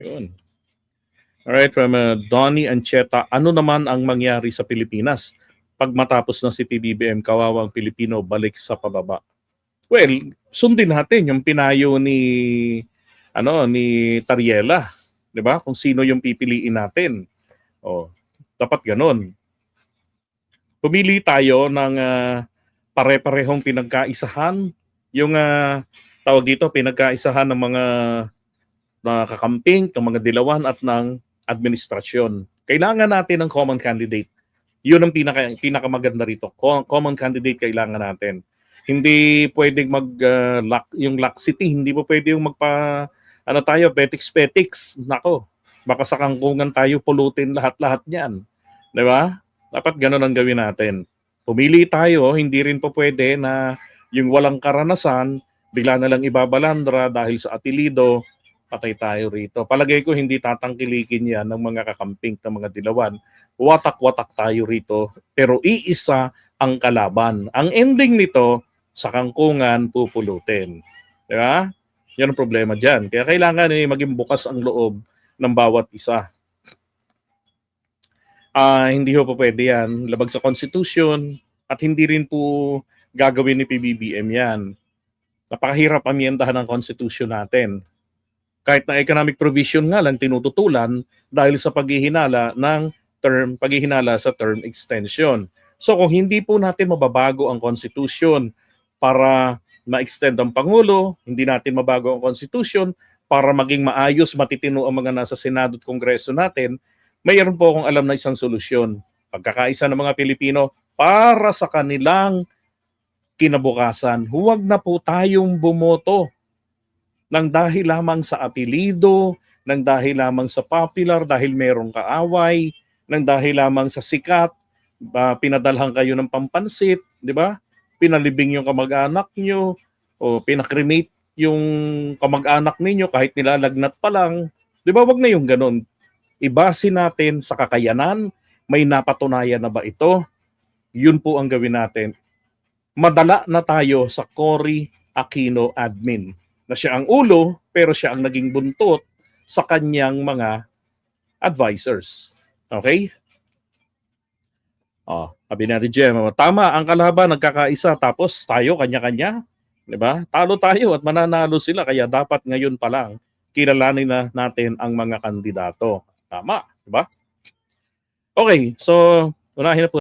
Yun. Alright, from Donnie Ancheta, ano naman ang mangyari sa Pilipinas pag matapos na si PBBM, kawawang Pilipino, balik sa pababa? Well, sundin natin yung pinayo ni Tariela, 'di ba? Kung sino yung pipiliin natin. Oh, dapat ganun. Pumili tayo ng pare-parehong pinagkaisahan, yung tawag dito, pinagkaisahan ng mga kakamping, ng mga dilawan at ng administrasyon. Kailangan natin ng common candidate. Yun ang pinakamaganda rito. Common candidate kailangan natin. Hindi pwedeng yung laxity, hindi po pwede yung petiks-petiks. Nako, baka sa kangkungan tayo pulutin lahat-lahat niyan. 'Di ba? Dapat ganun ang gawin natin. Pumili tayo, hindi rin po pwede na yung walang karanasan, bigla na lang ibabalandra dahil sa apelido, patay tayo rito. Palagay ko hindi tatangkilikin yan ng mga kakamping, ng mga dilawan. Watak-watak tayo rito, pero iisa ang kalaban. Ang ending nito, sa kangkungan, pupulutin. Di ba? Yan ang problema dyan. Kaya kailangan maging bukas ang loob ng bawat isa. Hindi po pwede yan. Labag sa Constitution at hindi rin po gagawin ni PBBM yan. Napakahirap amyendahan ng Constitution natin. Kahit na economic provision nga lang tinututulan dahil sa paghihinala sa term extension. So kung hindi po natin mababago ang Constitution para ma-extend ang Pangulo, hindi natin mabago ang Constitution para maging maayos, matitino ang mga nasa Senado at Kongreso natin, mayroon po akong alam na isang solusyon. Pagkakaisa ng mga Pilipino para sa kanilang kinabukasan. Huwag na po tayong bumoto nang dahil lamang sa apelido, nang dahil lamang sa popular, dahil merong kaaway, nang dahil lamang sa sikat, pinadalhan kayo ng pampansit, di ba? Pinalibing yung kamag-anak nyo, o pinakremate yung kamag-anak ninyo kahit nilalagnat pa lang. Di ba? Wag na yung ganun. Ibase natin sa kakayanan, may napatunayan na ba ito? Yun po ang gawin natin. Madala na tayo sa Cory Aquino admin, na siya ang ulo pero siya ang naging buntot sa kanyang mga advisors. Okay? Sabi na ni Jem, tama, ang kalaban nagkakaisa tapos tayo kanya-kanya. 'Di ba? Talo tayo at mananalo sila kaya dapat ngayon pa lang kilalanin na natin ang mga kandidato. Tama, 'di ba? Okay, so unahin na po